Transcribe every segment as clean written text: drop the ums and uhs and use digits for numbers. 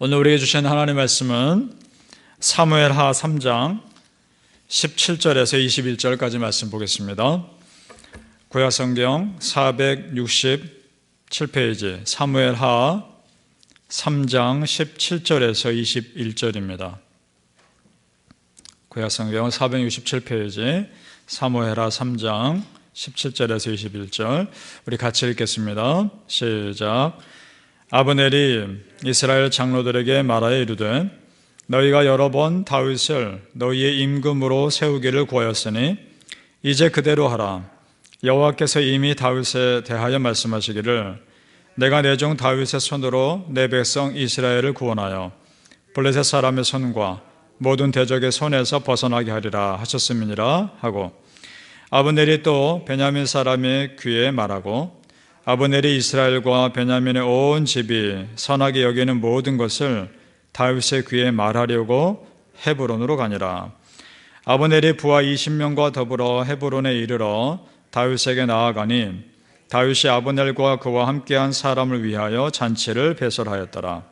오늘 우리에게 주신 하나님의 말씀은 사무엘하 3장 17절에서 21절까지 말씀 보겠습니다. 구약성경 467페이지 사무엘하 3장 17절에서 21절입니다. 구약성경 467페이지 사무엘하 3장 17절에서 21절 우리 같이 읽겠습니다. 시작. 아브넬이 이스라엘 장로들에게 말하여 이르되 너희가 여러 번 다윗을 너희의 임금으로 세우기를 구하였으니 이제 그대로 하라. 여호와께서 이미 다윗에 대하여 말씀하시기를 내가 내 종 다윗의 손으로 내 백성 이스라엘을 구원하여 블레셋 사람의 손과 모든 대적의 손에서 벗어나게 하리라 하셨음이니라 하고 아브넬이 또 베냐민 사람의 귀에 말하고 아브넬이 이스라엘과 베냐민의 온 집이 선하게 여기는 모든 것을 다윗의 귀에 말하려고 헤브론으로 가니라. 아브넬이 부하 20명과 더불어 헤브론에 이르러 다윗에게 나아가니 다윗이 아브넬과 그와 함께한 사람을 위하여 잔치를 배설하였더라.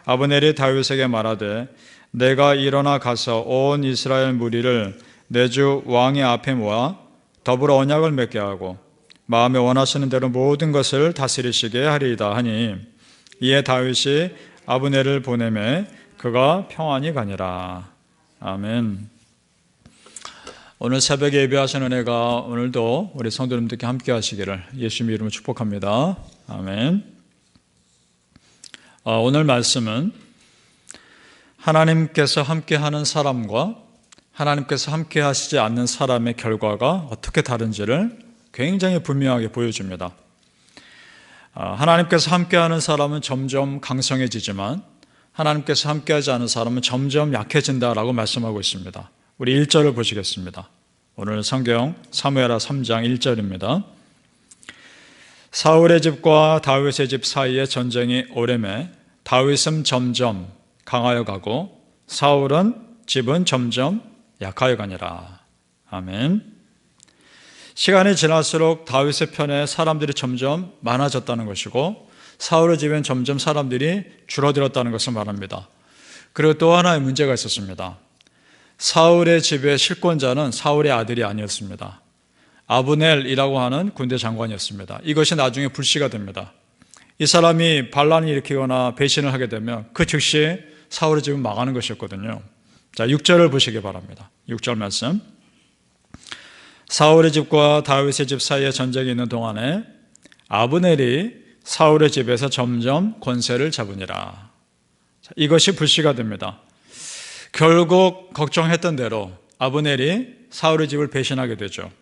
아브넬이 다윗에게 말하되 내가 일어나 가서 온 이스라엘 무리를 내 주 왕의 앞에 모아 더불어 언약을 맺게 하고 마음에 원하시는 대로 모든 것을 다스리시게 하리이다 하니 이에 다윗이 아브넬을 보내매 그가 평안히 가니라. 아멘. 오늘 새벽에 예배하신 은혜가 오늘도 우리 성도님들께 함께 하시기를 예수님의 이름으로 축복합니다. 아멘. 오늘 말씀은 하나님께서 함께하는 사람과 하나님께서 함께 하시지 않는 사람의 결과가 어떻게 다른지를 굉장히 분명하게 보여줍니다. 하나님께서 함께하는 사람은 점점 강성해지지만 하나님께서 함께하지 않은 사람은 점점 약해진다라고 말씀하고 있습니다. 우리 1절을 보시겠습니다. 오늘 성경 사무엘하 3장 1절입니다. 사울의 집과 다윗의 집 사이에 전쟁이 오래매 다윗은 점점 강하여 가고 사울은 집은 점점 약하여 가니라. 아멘. 시간이 지날수록 다윗의 편에 사람들이 점점 많아졌다는 것이고 사울의 집엔 점점 사람들이 줄어들었다는 것을 말합니다. 그리고 또 하나의 문제가 있었습니다. 사울의 집의 실권자는 사울의 아들이 아니었습니다. 아브넬이라고 하는 군대 장관이었습니다. 이것이 나중에 불씨가 됩니다. 이 사람이 반란을 일으키거나 배신을 하게 되면 그 즉시 사울의 집은 망하는 것이었거든요. 자, 6절을 보시기 바랍니다. 6절 말씀. 사울의 집과 다윗의 집 사이에 전쟁이 있는 동안에 아브넬이 사울의 집에서 점점 권세를 잡으니라. 자, 이것이 불씨가 됩니다. 결국 걱정했던 대로 아브넬이 사울의 집을 배신하게 되죠.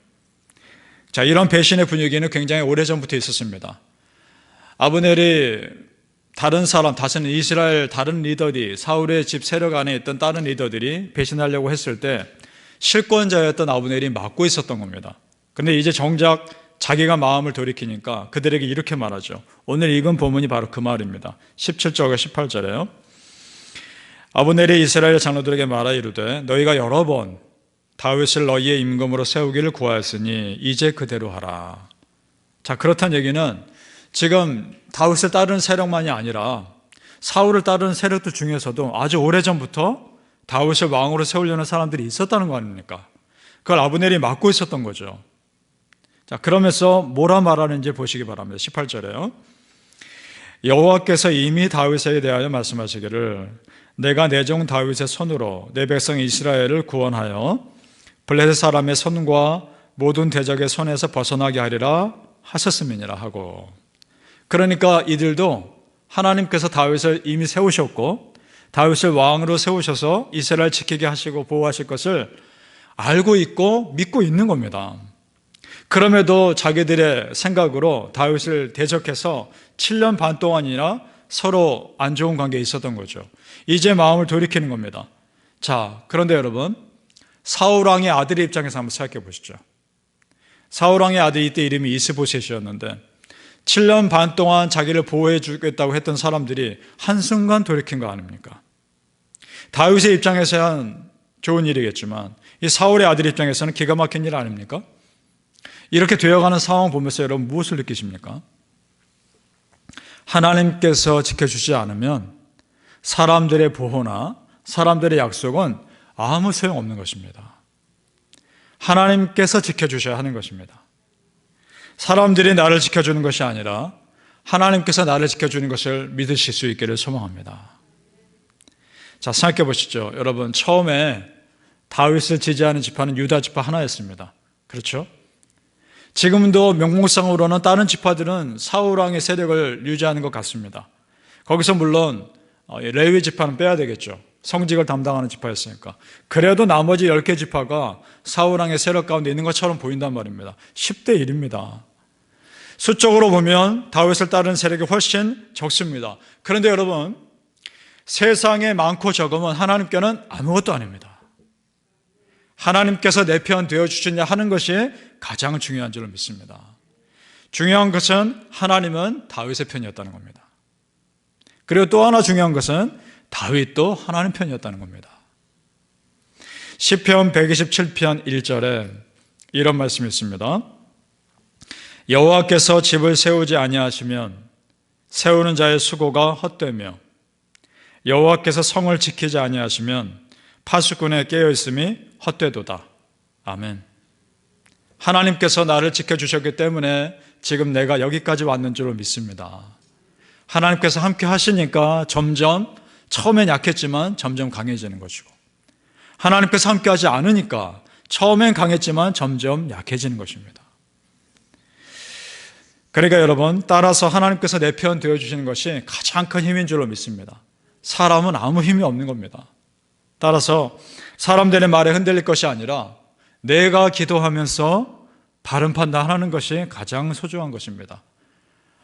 자, 이런 배신의 분위기는 굉장히 오래전부터 있었습니다. 아브넬이 다른 사람, 다시는 이스라엘 다른 리더들이 사울의 집 세력 안에 있던 다른 리더들이 배신하려고 했을 때 실권자였던 아브넬이 막고 있었던 겁니다. 그런데 이제 정작 자기가 마음을 돌이키니까 그들에게 이렇게 말하죠. 오늘 읽은 본문이 바로 그 말입니다. 17절과 18절에요. 아브넬이 이스라엘 장로들에게 말하 이르되 너희가 여러 번 다윗을 너희의 임금으로 세우기를 구하였으니 이제 그대로 하라. 자, 그렇다는 얘기는 지금 다윗을 따르는 세력만이 아니라 사울을 따르는 세력들 중에서도 아주 오래전부터 다윗을 왕으로 세우려는 사람들이 있었다는 거 아닙니까? 그걸 아브넬이 막고 있었던 거죠. 자, 그러면서 뭐라 말하는지 보시기 바랍니다. 18절에요. 여호와께서 이미 다윗에 대하여 말씀하시기를 내가 내 종 다윗의 손으로 내 백성 이스라엘을 구원하여 블레셋 사람의 손과 모든 대적의 손에서 벗어나게 하리라 하셨음이니라 하고, 그러니까 이들도 하나님께서 다윗을 이미 세우셨고 다윗을 왕으로 세우셔서 이스라엘 지키게 하시고 보호하실 것을 알고 있고 믿고 있는 겁니다. 그럼에도 자기들의 생각으로 다윗을 대적해서 7년 반 동안이나 서로 안 좋은 관계에 있었던 거죠. 이제 마음을 돌이키는 겁니다. 자, 그런데 여러분, 사울 왕의 아들의 입장에서 한번 생각해 보시죠. 사울 왕의 아들이 이때 이름이 이스보셋이었는데 7년 반 동안 자기를 보호해 주겠다고 했던 사람들이 한순간 돌이킨 거 아닙니까? 다윗의 입장에서는 좋은 일이겠지만 이 사울의 아들 입장에서는 기가 막힌 일 아닙니까? 이렇게 되어가는 상황 보면서 여러분 무엇을 느끼십니까? 하나님께서 지켜주지 않으면 사람들의 보호나 사람들의 약속은 아무 소용없는 것입니다. 하나님께서 지켜주셔야 하는 것입니다. 사람들이 나를 지켜주는 것이 아니라 하나님께서 나를 지켜주는 것을 믿으실 수 있기를 소망합니다. 자, 생각해 보시죠. 여러분, 처음에 다윗을 지지하는 지파는 유다 지파 하나였습니다. 그렇죠? 지금도 명목상으로는 다른 지파들은 사울 왕의 세력을 유지하는 것 같습니다. 거기서 물론 레위 지파는 빼야 되겠죠. 성직을 담당하는 지파였으니까. 그래도 나머지 10개 지파가 사울 왕의 세력 가운데 있는 것처럼 보인단 말입니다. 10대 1입니다. 수적으로 보면 다윗을 따르는 세력이 훨씬 적습니다. 그런데 여러분, 세상에 많고 적음은 하나님께는 아무것도 아닙니다. 하나님께서 내 편 되어주시냐 하는 것이 가장 중요한 줄로 믿습니다. 중요한 것은 하나님은 다윗의 편이었다는 겁니다. 그리고 또 하나 중요한 것은 다윗도 하나님 편이었다는 겁니다. 시편 127편 1절에 이런 말씀이 있습니다. 여호와께서 집을 세우지 아니하시면 세우는 자의 수고가 헛되며 여호와께서 성을 지키지 아니하시면 파수꾼에 깨어있음이 헛되도다. 아멘. 하나님께서 나를 지켜주셨기 때문에 지금 내가 여기까지 왔는 줄로 믿습니다. 하나님께서 함께 하시니까 점점 처음엔 약했지만 점점 강해지는 것이고, 하나님께서 함께 하지 않으니까 처음엔 강했지만 점점 약해지는 것입니다. 그러니까 여러분, 따라서 하나님께서 내 편 되어주시는 것이 가장 큰 힘인 줄로 믿습니다. 사람은 아무 힘이 없는 겁니다. 따라서 사람들의 말에 흔들릴 것이 아니라 내가 기도하면서 바른 판단하는 것이 가장 소중한 것입니다.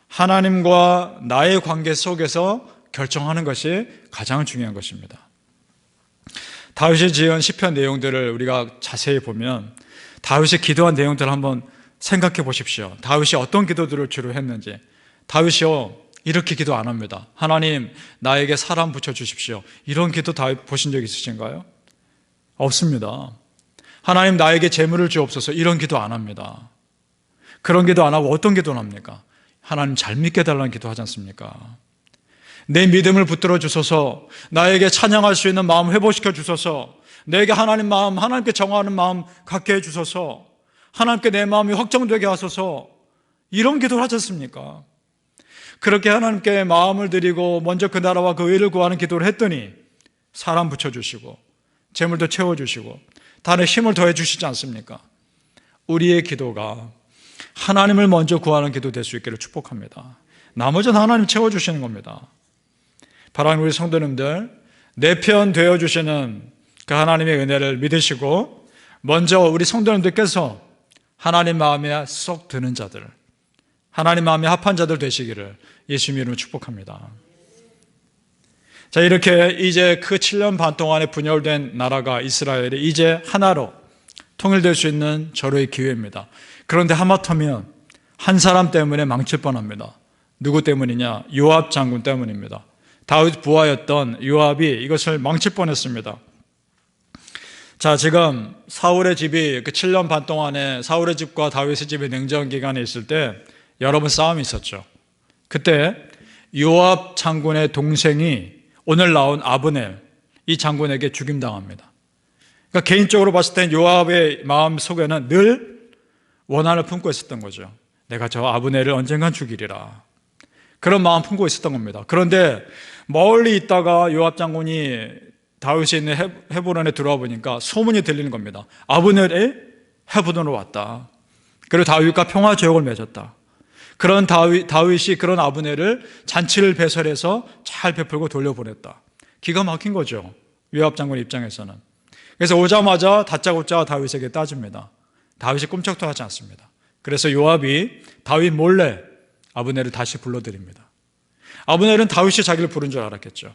하나님과 나의 관계 속에서 결정하는 것이 가장 중요한 것입니다. 다윗이 지은 시편 내용들을 우리가 자세히 보면 다윗이 기도한 내용들을 한번 생각해 보십시오. 다윗이 어떤 기도들을 주로 했는지. 다윗이요, 이렇게 기도 안 합니다. 하나님, 나에게 사람 붙여주십시오. 이런 기도 다윗 보신 적 있으신가요? 없습니다. 하나님, 나에게 재물을 주옵소서. 이런 기도 안 합니다. 그런 기도 안 하고 어떤 기도를 합니까? 하나님, 잘 믿게 달라는 기도 하지 않습니까? 내 믿음을 붙들어 주소서. 나에게 찬양할 수 있는 마음 회복시켜 주소서. 내게 하나님 마음, 하나님께 정하는 마음 갖게 해 주소서. 하나님께 내 마음이 확정되게 하소서. 이런 기도를 하지 않습니까? 그렇게 하나님께 마음을 드리고 먼저 그 나라와 그 의를 구하는 기도를 했더니 사람 붙여주시고 재물도 채워주시고 다른 힘을 더해 주시지 않습니까? 우리의 기도가 하나님을 먼저 구하는 기도 될 수 있기를 축복합니다. 나머지는 하나님 채워주시는 겁니다. 바라는 우리 성도님들, 내 편 되어주시는 그 하나님의 은혜를 믿으시고 먼저 우리 성도님들께서 하나님 마음에 쏙 드는 자들, 하나님 마음에 합한 자들 되시기를 예수님 이름으로 축복합니다. 자, 이렇게 이제 그 7년 반 동안에 분열된 나라가 이스라엘이 이제 하나로 통일될 수 있는 절호의 기회입니다. 그런데 하마터면 한 사람 때문에 망칠 뻔합니다. 누구 때문이냐? 요압 장군 때문입니다. 다윗 부하였던 요압이 이것을 망칠 뻔했습니다. 자, 지금 사울의 집이 그 7년 반 동안에 사울의 집과 다윗의 집의 냉전 기간에 있을 때 여러 번 싸움이 있었죠. 그때 요압 장군의 동생이 오늘 나온 아브넬, 이 장군에게 죽임당합니다. 그러니까 개인적으로 봤을 때 요압의 마음 속에는 늘 원한을 품고 있었던 거죠. 내가 저 아브넬을 언젠간 죽이리라. 그런 마음 품고 있었던 겁니다. 그런데 멀리 있다가 요압 장군이 다윗이 있는 헤브론에 들어와 보니까 소문이 들리는 겁니다. 아브넬이 헤브론으로 왔다. 그리고 다윗과 평화 조약을 맺었다. 그런 다윗이 그런 아브넬을 잔치를 배설해서 잘 베풀고 돌려보냈다. 기가 막힌 거죠. 요압 장군 입장에서는. 그래서 오자마자 다짜고짜 다윗에게 따집니다. 다윗이 꼼짝도 하지 않습니다. 그래서 요압이 다윗 몰래 아브넬을 다시 불러드립니다. 아브넬은 다윗이 자기를 부른 줄 알았겠죠.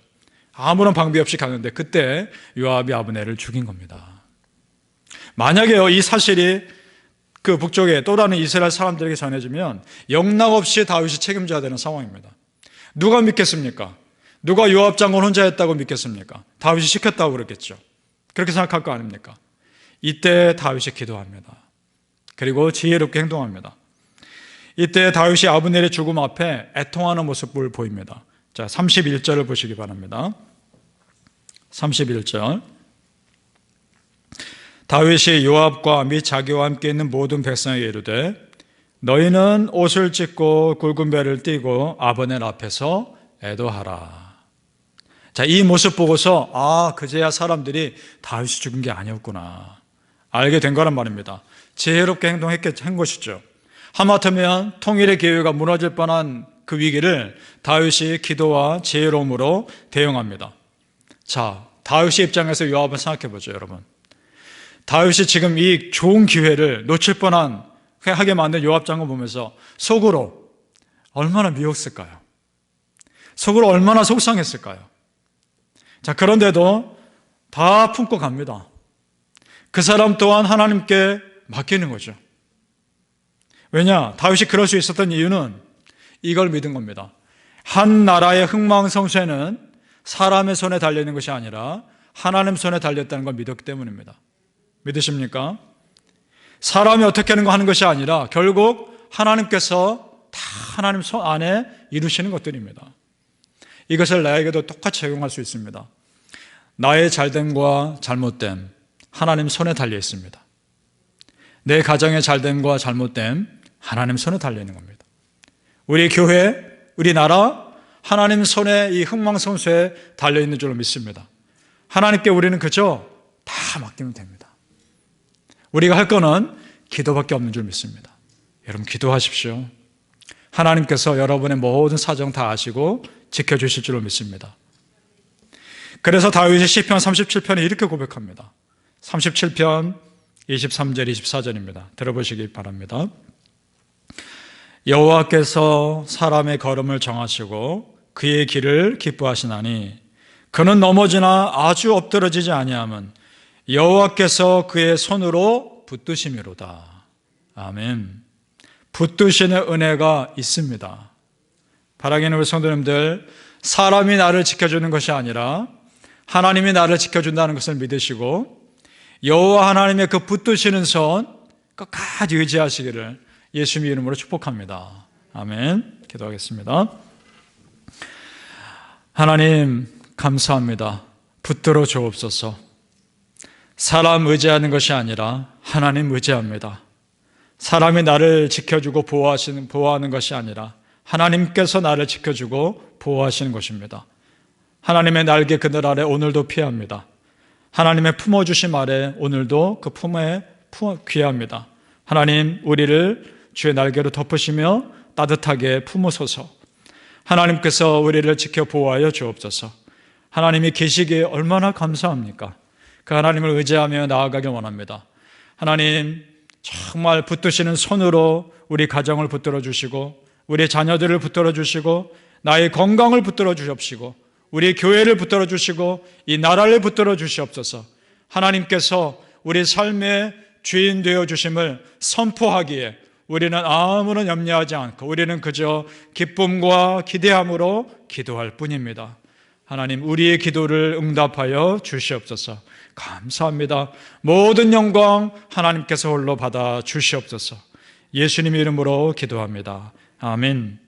아무런 방비 없이 가는데 그때 요압이 아브넬을 죽인 겁니다. 만약에요, 이 사실이 그 북쪽에 또 다른 이스라엘 사람들에게 전해지면 영락없이 다윗이 책임져야 되는 상황입니다. 누가 믿겠습니까? 누가 요압 장군 혼자 했다고 믿겠습니까? 다윗이 시켰다고 그랬겠죠. 그렇게 생각할 거 아닙니까? 이때 다윗이 기도합니다. 그리고 지혜롭게 행동합니다. 이때 다윗이 아브넬의 죽음 앞에 애통하는 모습을 보입니다. 자, 31절을 보시기 바랍니다. 31절. 다윗이 요압과 및 자기와 함께 있는 모든 백성에게 이르되 너희는 옷을 찢고 굵은 배를 띠고 아브넬 앞에서 애도하라. 자, 이 모습 보고서 그제야 사람들이 다윗이 죽은 게 아니었구나 알게 된 거란 말입니다. 지혜롭게 한 것이죠. 하마터면 통일의 기회가 무너질 뻔한 그 위기를 다윗이 기도와 지혜로움으로 대응합니다. 자, 다윗의 입장에서 요압을 생각해 보죠, 여러분. 다윗이 지금 이 좋은 기회를 놓칠 뻔한 하게 만든 요압 장군 보면서 속으로 얼마나 미웠을까요? 속으로 얼마나 속상했을까요? 자, 그런데도 다 품고 갑니다. 그 사람 또한 하나님께 맡기는 거죠. 왜냐? 다윗이 그럴 수 있었던 이유는 이걸 믿은 겁니다. 한 나라의 흥망성쇠는 사람의 손에 달려있는 것이 아니라 하나님 손에 달렸다는 걸 믿었기 때문입니다. 믿으십니까? 사람이 어떻게 하는 것이 아니라 결국 하나님께서 다 하나님 손 안에 이루시는 것들입니다. 이것을 나에게도 똑같이 적용할 수 있습니다. 나의 잘됨과 잘못됨 하나님 손에 달려 있습니다. 내 가정의 잘됨과 잘못됨 하나님 손에 달려 있는 겁니다. 우리 교회, 우리 나라 하나님 손에 이 흥망성쇠에 달려 있는 줄로 믿습니다. 하나님께 우리는 그저 다 맡기면 됩니다. 우리가 할 거는 기도밖에 없는 줄 믿습니다. 여러분 기도하십시오. 하나님께서 여러분의 모든 사정 다 아시고 지켜주실 줄로 믿습니다. 그래서 다윗이 시편 37편에 이렇게 고백합니다. 37편 23절 24절입니다. 들어보시기 바랍니다. 여호와께서 사람의 걸음을 정하시고 그의 길을 기뻐하시나니 그는 넘어지나 아주 엎드러지지 아니함은 여호와께서 그의 손으로 붙드심이로다. 아멘. 붙드시는 은혜가 있습니다. 바라기는 우리 성도님들, 사람이 나를 지켜주는 것이 아니라 하나님이 나를 지켜준다는 것을 믿으시고 여호와 하나님의 그 붙드시는 손 끝까지 의지하시기를 예수님의 이름으로 축복합니다. 아멘. 기도하겠습니다. 하나님 감사합니다. 붙들어 주옵소서. 사람 의지하는 것이 아니라 하나님 의지합니다. 사람이 나를 지켜주고 보호하는 것이 아니라 하나님께서 나를 지켜주고 보호하시는 것입니다. 하나님의 날개 그늘 아래 오늘도 피합니다. 하나님의 품어주심 아래 오늘도 그 품에 귀합니다. 하나님 우리를 주의 날개로 덮으시며 따뜻하게 품으소서. 하나님께서 우리를 지켜 보호하여 주옵소서. 하나님이 계시기에 얼마나 감사합니까? 그 하나님을 의지하며 나아가길 원합니다. 하나님 정말 붙드시는 손으로 우리 가정을 붙들어 주시고 우리 자녀들을 붙들어 주시고 나의 건강을 붙들어 주시옵시고 우리 교회를 붙들어 주시고 이 나라를 붙들어 주시옵소서. 하나님께서 우리 삶의 주인 되어 주심을 선포하기에 우리는 아무런 염려하지 않고 우리는 그저 기쁨과 기대함으로 기도할 뿐입니다. 하나님 우리의 기도를 응답하여 주시옵소서. 감사합니다. 모든 영광 하나님께서 홀로 받아 주시옵소서. 예수님 이름으로 기도합니다. 아멘.